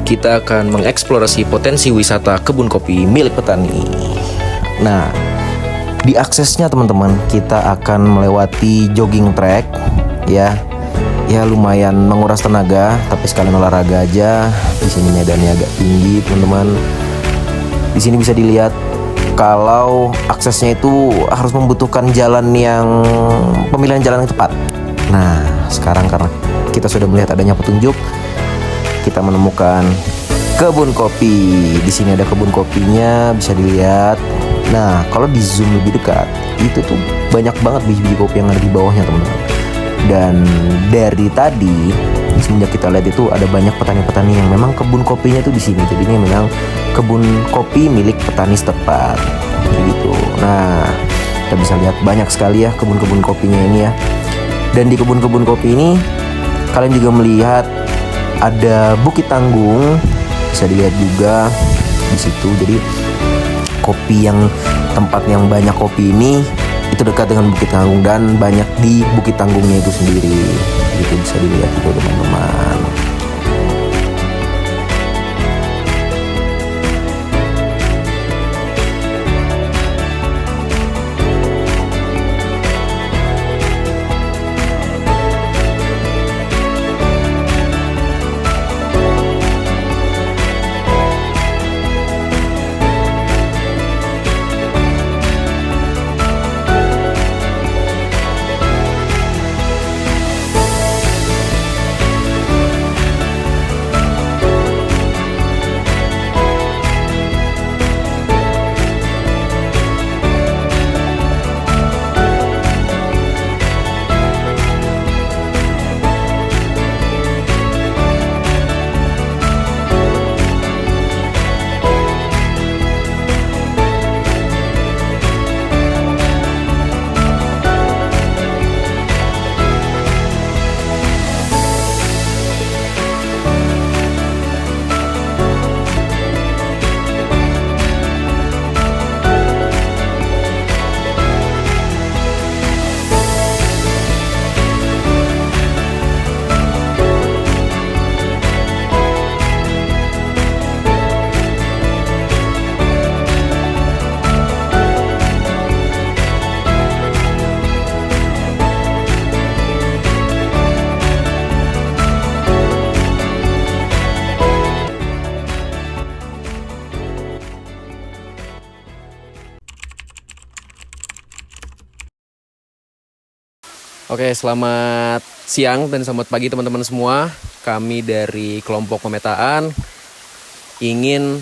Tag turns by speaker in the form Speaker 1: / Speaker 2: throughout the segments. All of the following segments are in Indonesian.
Speaker 1: kita akan mengeksplorasi potensi wisata kebun kopi milik petani. Nah, di aksesnya teman-teman, kita akan melewati jogging track ya. Ya lumayan menguras tenaga, tapi sekalian olahraga aja. Di sini medannya agak tinggi, teman-teman. Di sini bisa dilihat kalau aksesnya itu harus membutuhkan pemilihan jalan yang tepat. Nah, sekarang karena kita sudah melihat adanya petunjuk, kita menemukan kebun kopi. Di sini ada kebun kopinya, bisa dilihat. Nah, kalau di zoom lebih dekat, itu tuh banyak banget biji-biji kopi yang ada di bawahnya, teman-teman. Dan dari tadi semenjak kita lihat itu ada banyak petani-petani yang memang kebun kopinya tuh di sini. Jadi ini memang kebun kopi milik petani setempat. Gitu. Nah, kita bisa lihat banyak sekali ya kebun-kebun kopinya ini ya. Dan di kebun-kebun kopi ini kalian juga melihat ada Bukit Tanggung, bisa dilihat juga di situ. Jadi tempat yang banyak kopi ini itu dekat dengan Bukit Tanggung dan banyak di Bukit Tanggungnya itu sendiri. Itu bisa dilihat juga teman-teman. Oke, selamat siang dan selamat pagi teman-teman semua. Kami dari kelompok pemetaan ingin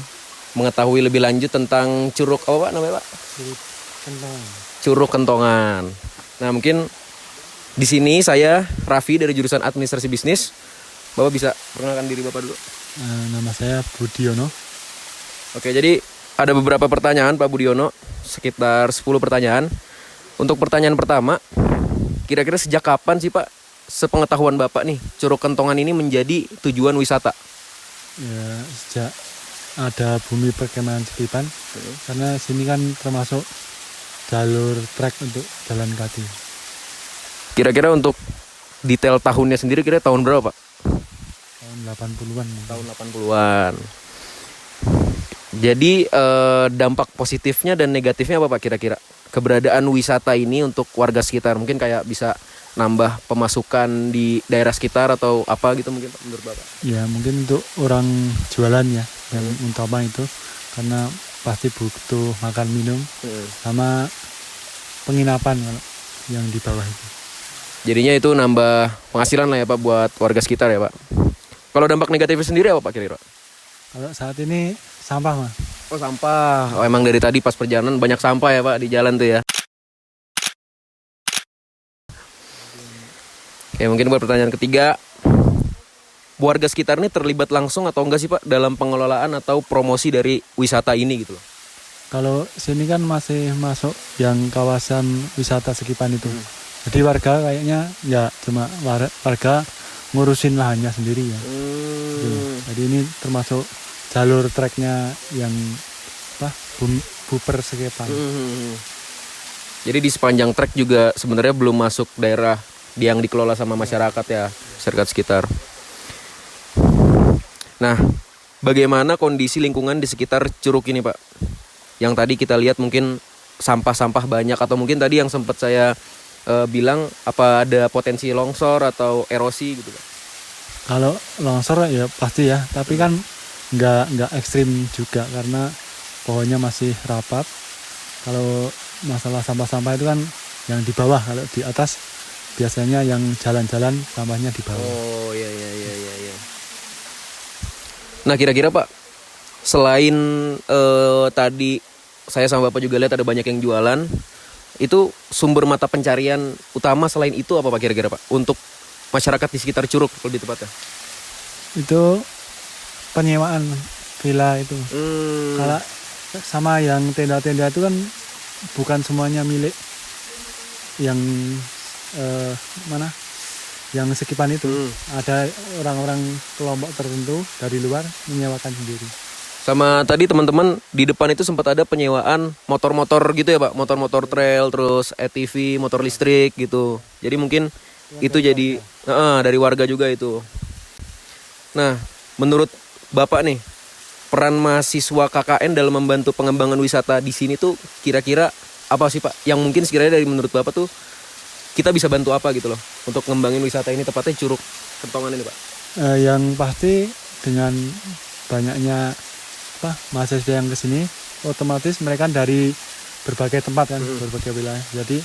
Speaker 1: mengetahui lebih lanjut tentang curug apa Pak namanya Pak? Curug Kentongan. Nah, mungkin di sini saya Raffi dari jurusan Administrasi Bisnis. Bapak bisa perkenalkan diri Bapak dulu.
Speaker 2: Nama saya Budiono.
Speaker 1: Oke, jadi ada beberapa pertanyaan Pak Budiono, sekitar 10 pertanyaan. Untuk pertanyaan pertama, kira-kira sejak kapan sih Pak, sepengetahuan Bapak nih, Curug Kentongan ini menjadi tujuan wisata?
Speaker 2: Ya, sejak ada bumi perkemahan Sekipan, karena sini kan termasuk jalur trek untuk jalan kaki.
Speaker 1: Kira-kira untuk detail tahunnya sendiri kira tahun berapa Pak?
Speaker 2: Tahun 80-an.
Speaker 1: Tahun 80-an. Jadi dampak positifnya dan negatifnya apa Pak kira-kira? Keberadaan wisata ini untuk warga sekitar, mungkin kayak bisa nambah pemasukan di daerah sekitar atau apa gitu mungkin Pak menurut Bapak?
Speaker 2: Ya, mungkin untuk orang jualan ya, yang utama itu, karena pasti butuh makan minum sama penginapan yang di bawah itu.
Speaker 1: Jadinya itu nambah penghasilan lah ya Pak buat warga sekitar ya Pak. Kalau dampak negatifnya sendiri apa Pak kira-kira?
Speaker 2: Kalau saat ini sampah Mas.
Speaker 1: Oh, sampah. Oh, emang dari tadi pas perjalanan banyak sampah ya Pak di jalan tuh ya. Oke, mungkin buat pertanyaan ketiga, warga sekitar ini terlibat langsung atau enggak sih Pak dalam pengelolaan atau promosi dari wisata ini gitu loh?
Speaker 2: Kalau sini kan masih masuk yang kawasan wisata Sekipan itu. Jadi warga kayaknya ya cuma warga ngurusin lahannya sendiri ya. Gitu. Jadi ini termasuk jalur treknya yang Buper Sekipan.
Speaker 1: Jadi di sepanjang trek juga sebenarnya belum masuk daerah yang dikelola sama masyarakat ya, masyarakat sekitar. Nah, bagaimana kondisi lingkungan di sekitar curug ini Pak? Yang tadi kita lihat mungkin sampah-sampah banyak, atau mungkin tadi yang sempat saya bilang apa ada potensi longsor atau erosi gitu Pak?
Speaker 2: Kalau longsor ya pasti ya, tapi kan nggak ekstrim juga karena pohonnya masih rapat. Kalau masalah sampah-sampah itu kan yang di bawah, kalau di atas biasanya yang jalan-jalan sampahnya di bawah.
Speaker 1: Oh iya. Nah kira-kira Pak, selain tadi saya sama Bapak juga lihat ada banyak yang jualan, itu sumber mata pencarian utama selain itu apa Pak kira-kira Pak? Untuk masyarakat di sekitar curug lebih tepatnya?
Speaker 2: Itu penyewaan villa itu. Kalau sama yang tenda-tenda itu kan bukan semuanya milik yang mana yang sekipan itu. Ada orang-orang kelompok tertentu dari luar menyewakan sendiri.
Speaker 1: Sama tadi teman-teman di depan itu sempat ada penyewaan motor-motor gitu ya Pak, motor-motor trail, terus ATV, motor listrik gitu. Jadi mungkin itu jadi dari warga juga itu. Nah, menurut Bapak nih, peran mahasiswa KKN dalam membantu pengembangan wisata di sini tuh kira-kira apa sih Pak? Yang mungkin sekiranya dari menurut Bapak tuh kita bisa bantu apa gitu loh untuk ngembangin wisata ini, tepatnya Curug Kentongan ini Pak?
Speaker 2: Yang pasti dengan banyaknya mahasiswa yang kesini, otomatis mereka dari berbagai tempat kan, berbagai wilayah. Jadi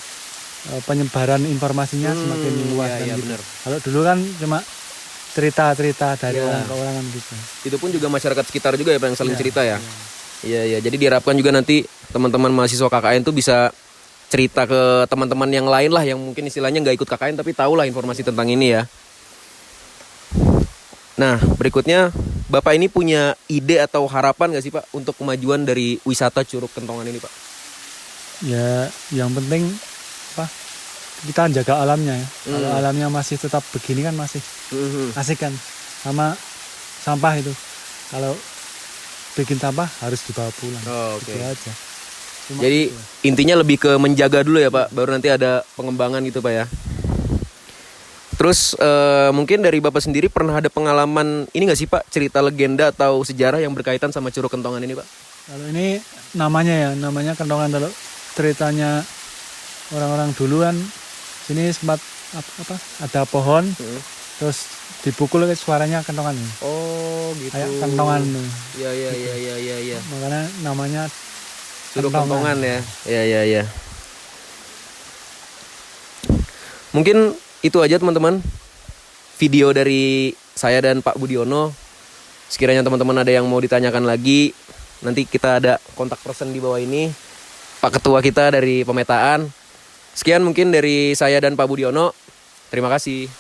Speaker 2: penyebaran informasinya semakin luas kan gitu. Kalau dulu kan cuma cerita-cerita dari orang ke orang gitu.
Speaker 1: Itu pun juga masyarakat sekitar juga ya Pak yang saling cerita ya. Iya. Jadi diharapkan juga nanti teman-teman mahasiswa KKN tuh bisa cerita ke teman-teman yang lain lah yang mungkin istilahnya nggak ikut KKN tapi tahu lah informasi tentang ini ya. Nah berikutnya Bapak ini punya ide atau harapan nggak sih Pak untuk kemajuan dari wisata Curug Kentongan ini Pak?
Speaker 2: Ya yang penting kita jaga alamnya ya. Kalau alamnya masih tetap begini kan masih asik kan. Sama sampah itu. Kalau bikin sampah harus dibawa pulang. Gitu aja.
Speaker 1: Jadi intinya lebih ke menjaga dulu ya Pak, baru nanti ada pengembangan gitu Pak ya. Terus mungkin dari Bapak sendiri pernah ada pengalaman ini nggak sih Pak, cerita legenda atau sejarah yang berkaitan sama Curug Kentongan ini Pak?
Speaker 2: Kalau ini namanya Kentongan. Kalau ceritanya orang-orang dulu kan sini sempat ada pohon terus dipukul suaranya kentongan.
Speaker 1: Oh gitu.
Speaker 2: Kayak kentongan.
Speaker 1: Iya.
Speaker 2: Makanya namanya
Speaker 1: Curug Kentongan ya. Iya. Mungkin itu aja teman-teman video dari saya dan Pak Budiono. Sekiranya teman-teman ada yang mau ditanyakan lagi, nanti kita ada kontak person di bawah ini, Pak Ketua kita dari pemetaan. Sekian mungkin dari saya dan Pak Budiono. Terima kasih.